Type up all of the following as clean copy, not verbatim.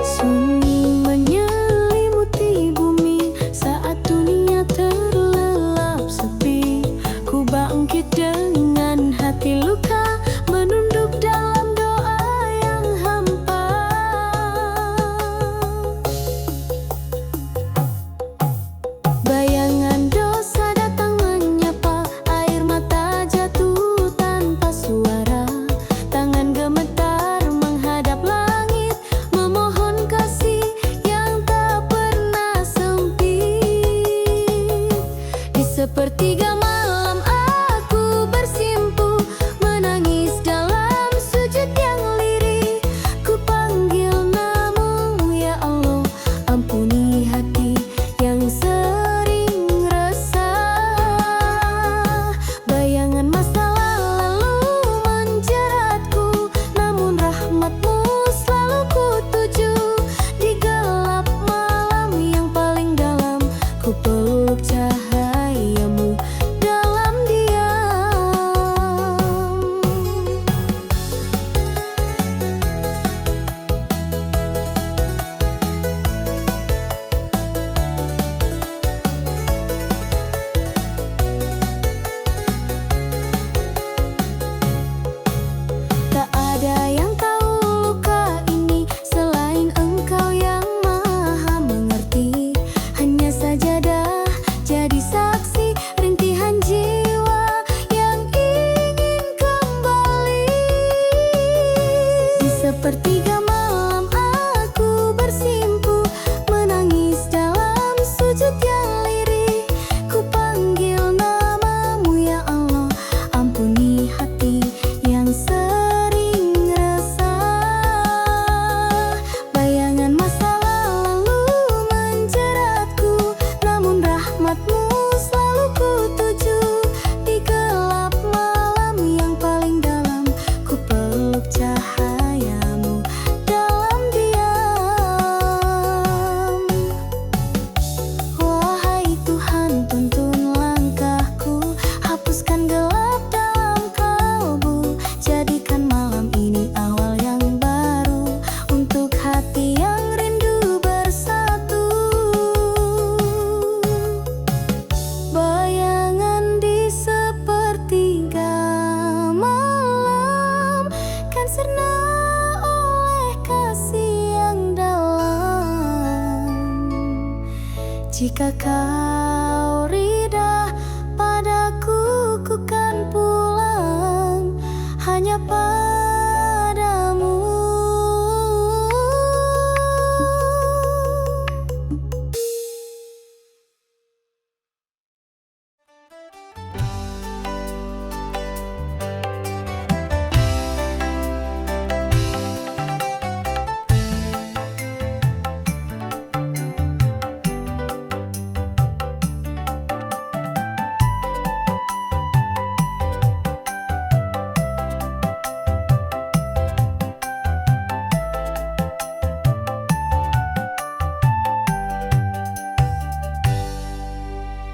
Sunyi menyelimuti bumi saat dunia terlelap sepi. Ku bangkit dengan hati luka, menunduk dalam doa yang hampa. Bayangan dosa datang menyapa, air mata jatuh tanpa suara. Tangan gemetar menghadap langit, memohon kasih yang tak pernah sempit. Di sepertiga malam aku bersimpuh, menangis dalam sujud yang lirih. Ku panggil namamu ya Allah, ampuni hati yang sering resah. Bayangan masa lalu menjeratku, namun rahmatmu selalu ku tuju. Di gelap malam yang paling dalam, ku peluk cahayamu dalam diam. Tak ada yang tahu luka ini selain Engkau yang maha mengerti. Hanya sajadah jadi saksi rintihan jiwa yang ingin kembali. Di sepertiga malam aku bersimpuh, menangis dalam sujud yang lirih. Ku panggil namamu ya Allah, ampuni hati yang sering resah. Bayangan masa lalu menjeratku, namun rahmatmu selalu ku tuju. Di gelap malam yang paling dalam, ku peluk cahayamu dalam diam. Wahai Tuhan, tuntun langkahku, hapuskan gelap dalam kalbu. Jadikan malam ini awal yang baru untuk hati yang rindu bersatu. Bayangan di sepertiga malam kan sirna oleh kasih yang dalam. Jika kau rida padaku, ku kan pulang hanya padamu.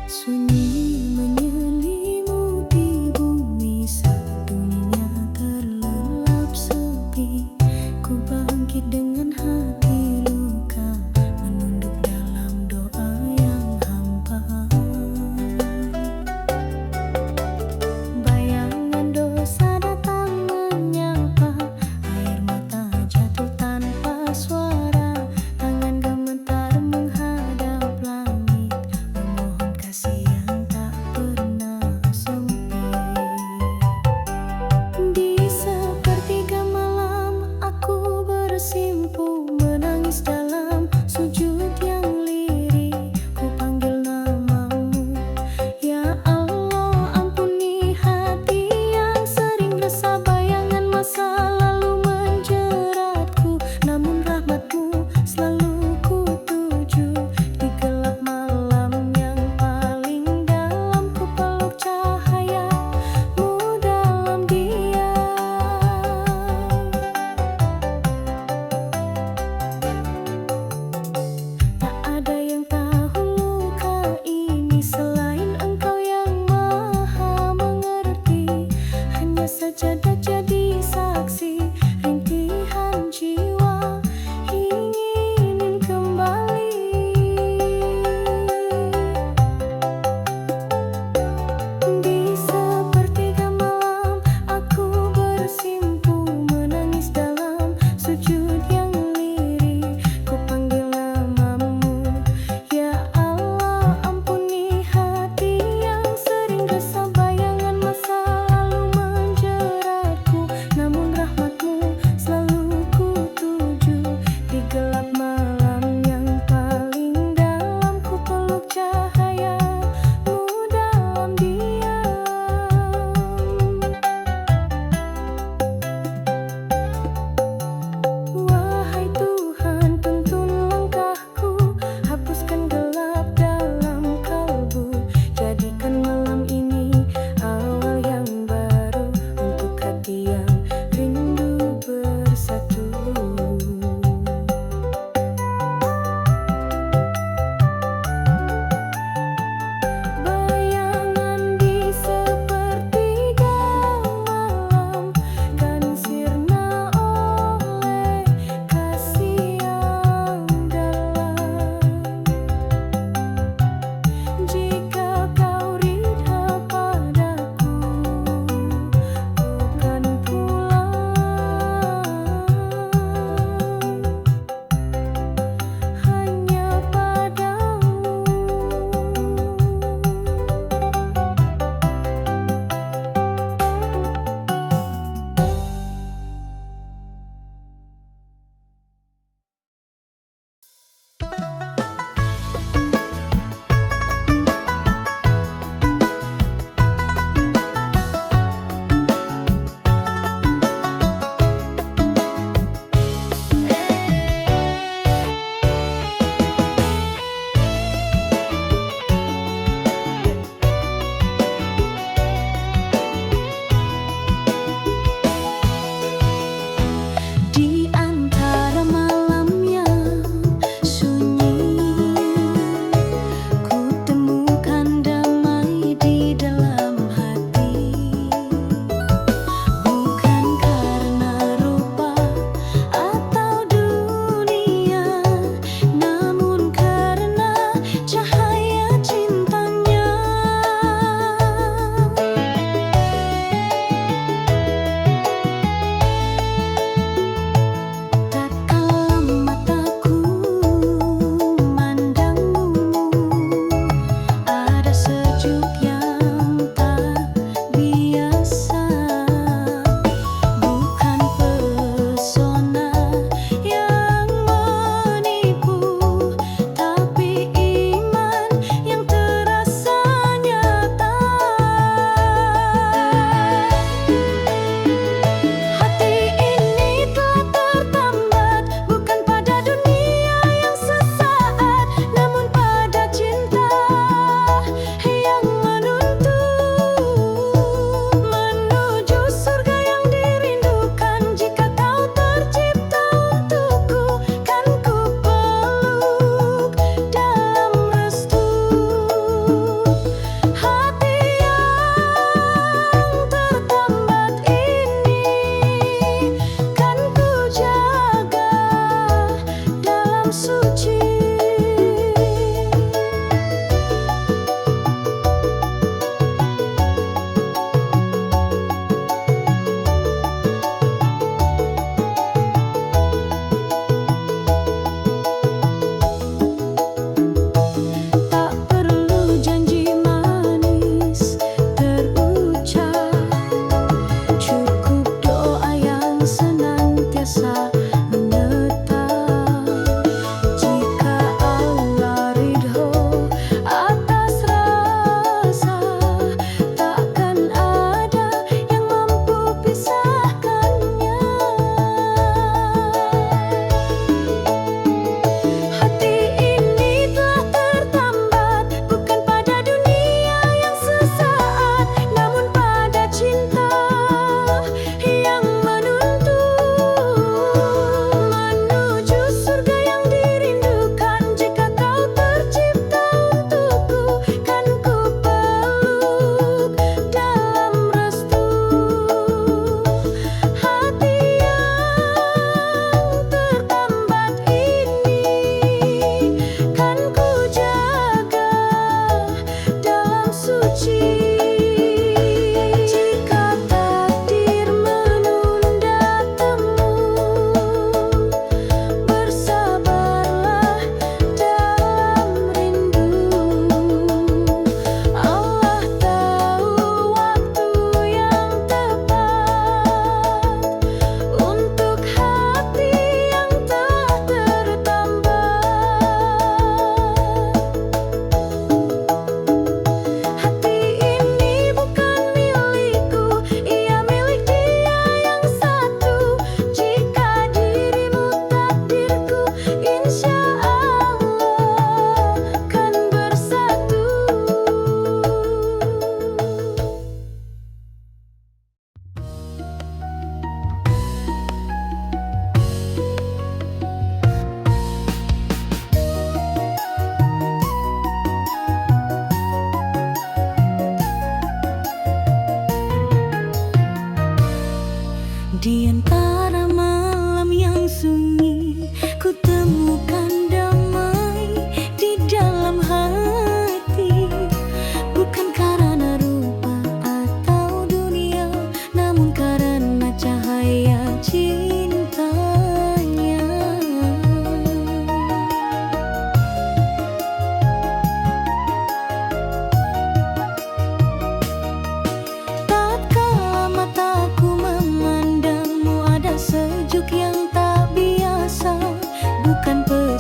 Sunyi menyelimuti bumi saat dunia terlelap sepi. Ku bangkit dengan hati luka, menunduk dalam doa yang hampa. Bayangan dosa datang menyapa, air mata jatuh tanpa suara. Tangan gemetar menghadap langit, memohon kasih yang tak pernah sempit. Di sepertiga malam aku bersimpuh, menangis dalam sujud yang lirih. Ku panggil namamu ya Allah, ampuni hati yang sering resah. Bayangan masa lalu menjeratku, namun rahmatmu selalu ku tuju. Di gelap malam yang paling dalam, ku peluk cahayamu dalam diam.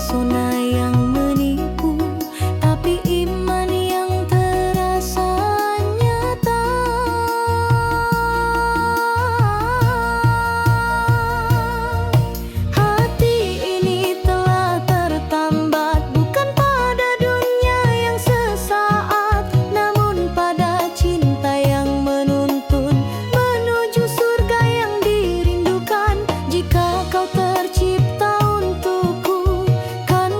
pesona yang menipu, tapi iman yang terasa nyata. Hati ini telah tertambat bukan pada dunia yang sesaat, namun pada cinta yang menuntun menuju surga yang dirindukan. Jika kau tercipta untukku, kan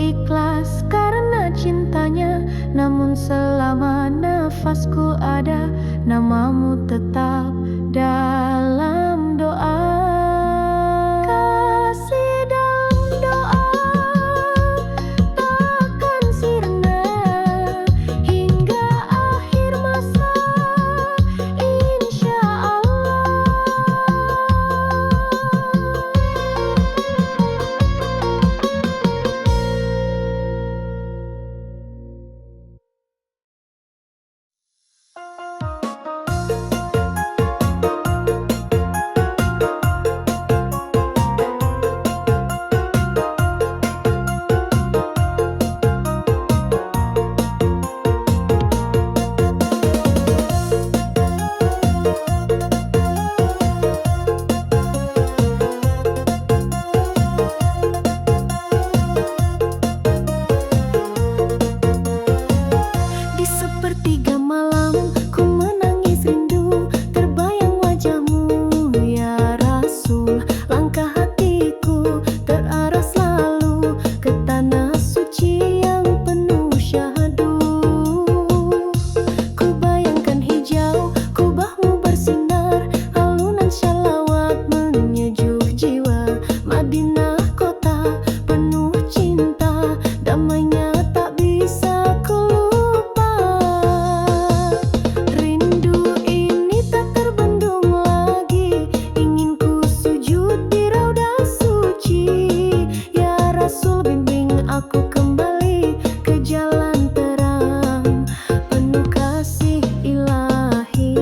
ikhlas karena cintanya. Namun selama nafasku ada, namamu tetap dalam doa. Kasih dalam doa takkan sirna hingga akhir masa, insya Allah. Di sepertiga malam ku menangis rindu, terbayang wajahmu ya Rasul. Langkah hatiku terarah selalu ke tanah suci yang penuh syahdu. Ku bayangkan hijau kubahmu bersinar, alunan shalawat menyejuk jiwa. Madinah kota penuh cinta, damainya tak bisa ku lupa. Rindu ini tak terbendung lagi, ingin ku sujud di raudah suci. Ya Rasul, bimbing aku kembali ke jalan terang penuh kasih ilahi.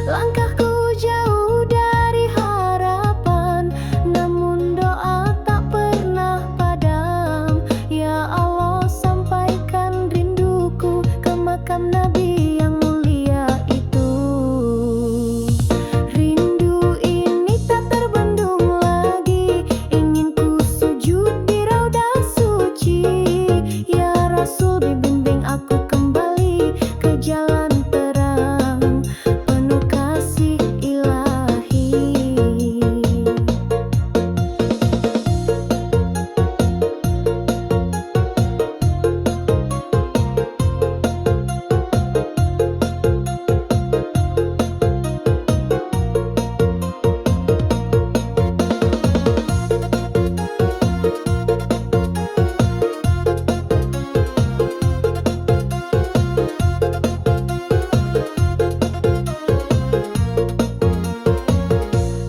Langkahku jauh dari harapan, namun doa tak pernah padam. Ya Allah, sampaikan rinduku ke makam Nabi yang mulia itu. Rindu ini tak terbendung lagi, ingin ku sujud di raudah suci. Ya Rasul, bimbing aku kembali ke jalan terang penuh kasih ilahi.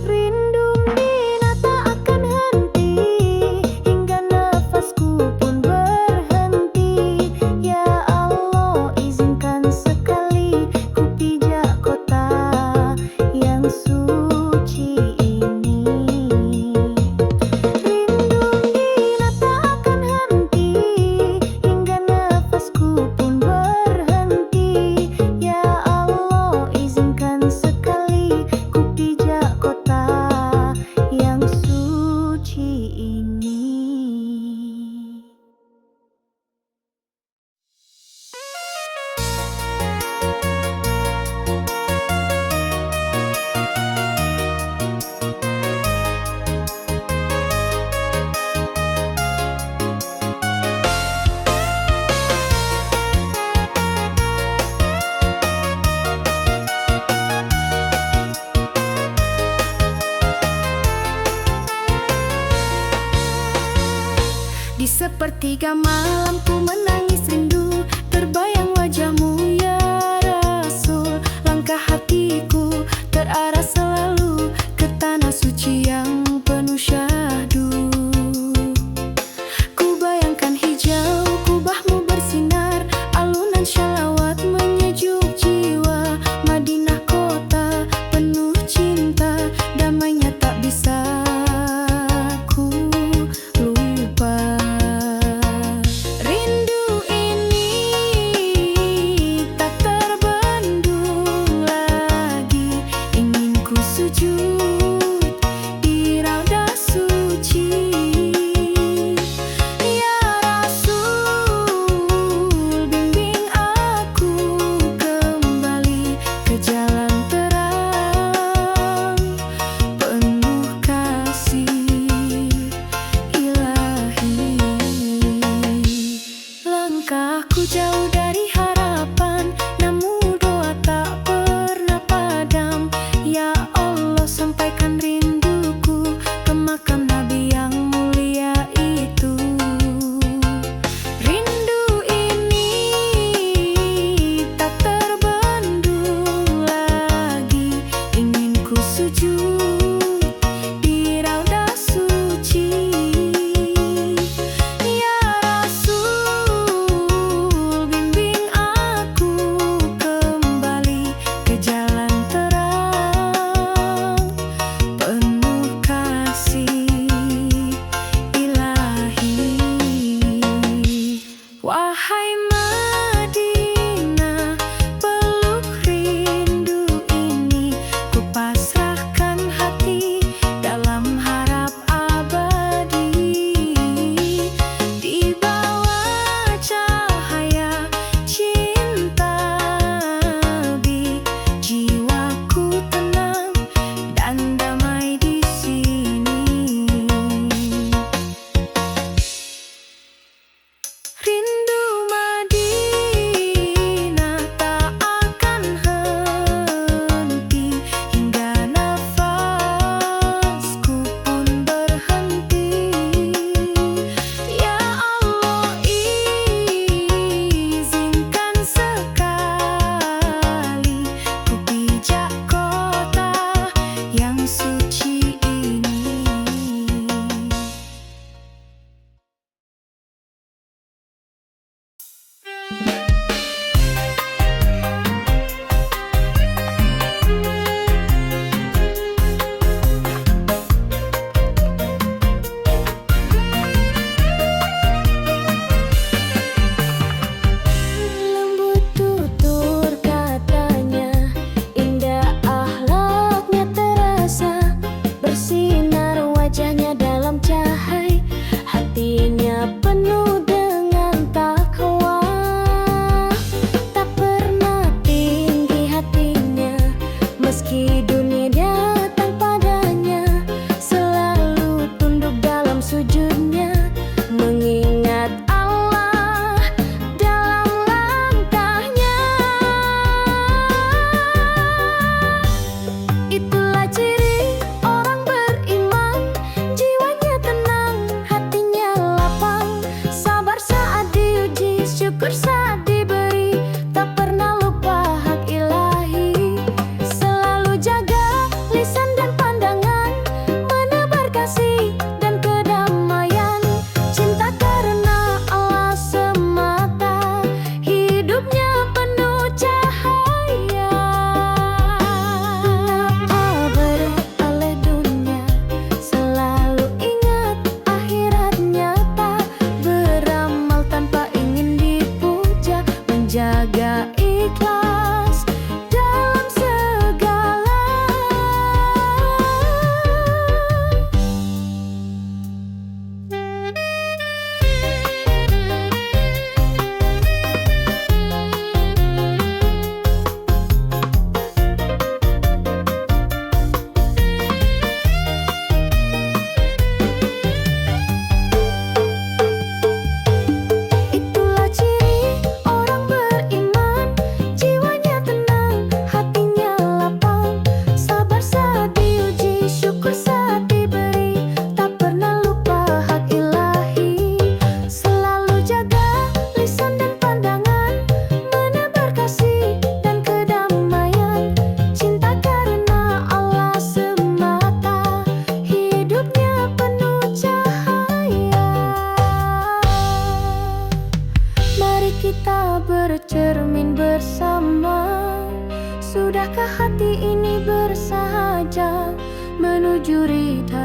Rindu Mina tak akan henti hingga nafasku pun berhenti. Ya Allah, izinkan sekali ku pijak kota yang suci ini. Rindu Mina tak akan henti hingga nafasku pun berhenti. Ya Allah, izinkan sekali ku pijak kota yang suci ini. Di sepertiga malam ku menangis rindu, terbayang wajahmu ya Rasul. Langkah hatiku terarah selalu ke tanah suci yang penuh syahdu. Ku bayangkan hijau kubahmu bersinar, alunan shalawat menyejuk jiwa. Madinah kota penuh cinta, damainya tak bisa ku lupa. Rindu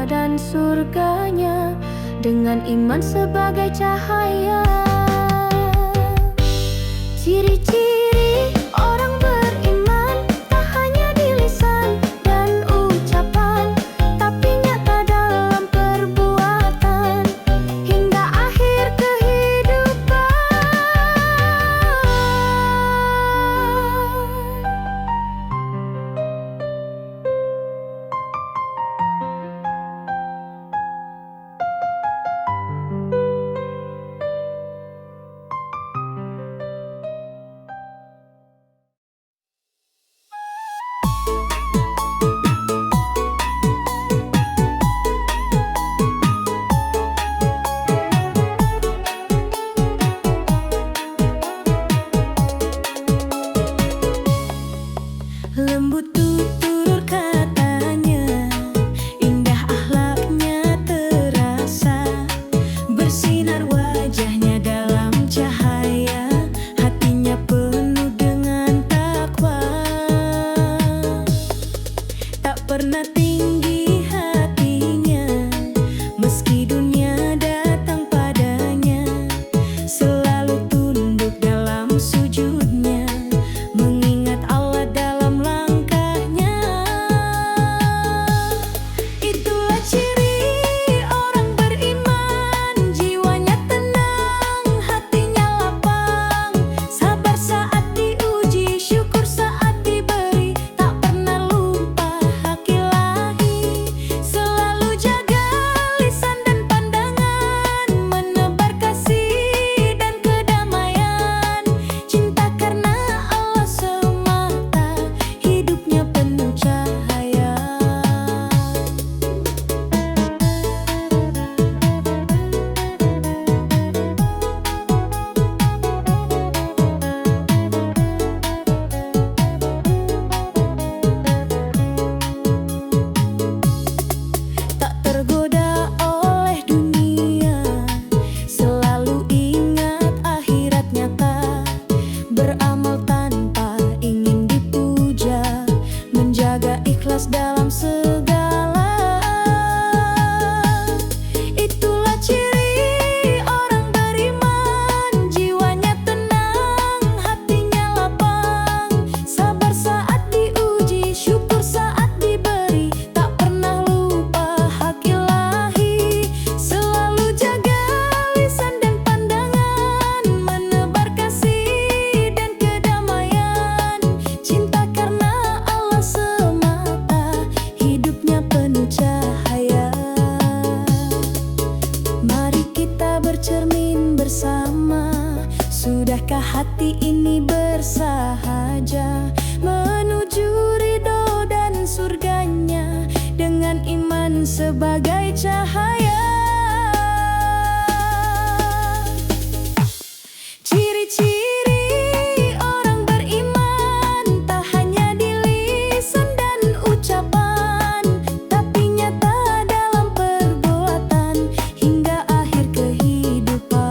kota dan surganya, dengan iman sebagai cahaya. Ciri-ciri orang beriman tak hanya di lisan dan ucapan, tapi nyata dalam perbuatan hingga akhir kehidupan. Lembut tutur katanya, indah akhlaknya terasa, bersinar wajahnya dalam cahaya, hatinya penuh dengan takwa. Tak pernah tinggi hatinya, meski dunia datang padanya, selalu tunduk dalam sujudnya, mengingat Allah dalam langkahnya. Itulah ciri orang beriman, jiwanya tenang, hatinya lapang, sabar saat diuji, syukur saat diberi, tak pernah lupa hak ilahi, selalu jaga lisan dan pandangan, menebar kasih dan kedamaian, cinta karena Allah semata, hidupnya penuh cahaya. Tak tergoda oleh dunia, selalu ingat akhirat nyata, beramal tanpa ingin dipuja, menjaga ikhlas dalam segala. Itulah ciri orang beriman, jiwanya tenang, hatinya lapang, sabar saat diuji, syukur saat diberi, tak pernah lupa hak ilahi, selalu jaga lisan dan pandangan, menebar kasih dan kedamaian, cinta karena Allah semata, hidupnya penuh cahaya. Mari kita bercermin bersama, sudahkah hati ini bersahaja menuju ridho dan surganya, dengan iman sebagai cahaya. Ciri-ciri orang beriman tak hanya di lisan dan ucapan, tapi nyata dalam perbuatan hingga akhir kehidupan.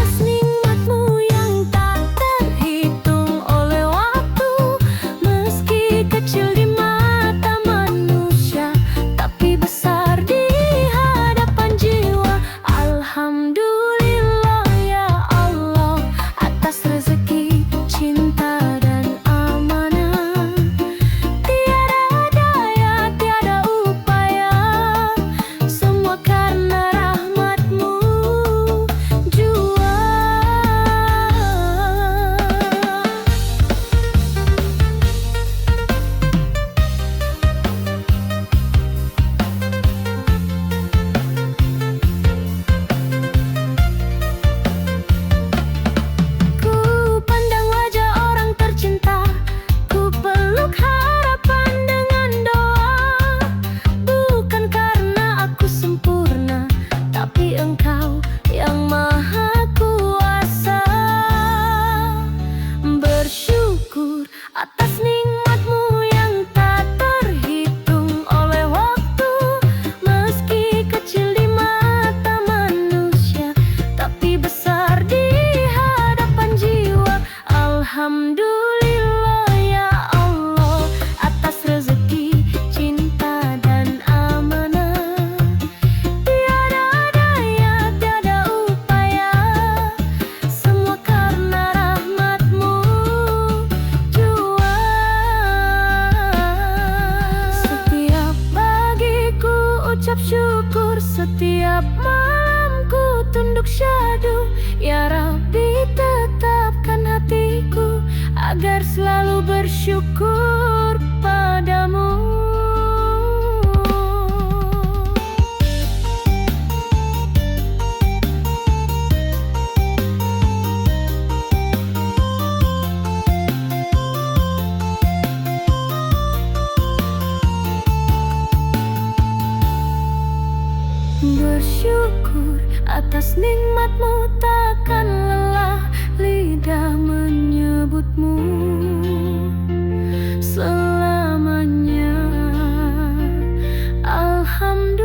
atas nikmat-Mu yang tak terhitung oleh waktu. Meski kecil di mata manusia, tapi besar di hadapan jiwa. Alhamdulillah ya Allah atas rezeki, cinta dan amanah. Tiada daya, tiada upaya, semua karena rahmat-Mu jua. Ku pandang wajah orang tercinta, ku peluk harapan dengan doa. Bukan karena aku sempurna, tapi Engkau yang maha kuasa. Bersyukur atas nikmat-Mu yang tak terhitung oleh waktu. Meski kecil di mata manusia, tapi besar di hadapan jiwa. Alhamdulillah ya Allah atas rezeki, cinta dan amanah. Tiada daya, tiada upaya, semua karena rahmat-Mu jua. Setiap pagiku ucap syukur, setiap malamku tunduk syahdu. Ya Rabbi, tetapkan hatiku agar selalu bersyukur padamu. Bersyukur atas nikmat-Mu, takkan lelah lidah menyebut-Mu selamanya. Alhamdulillah.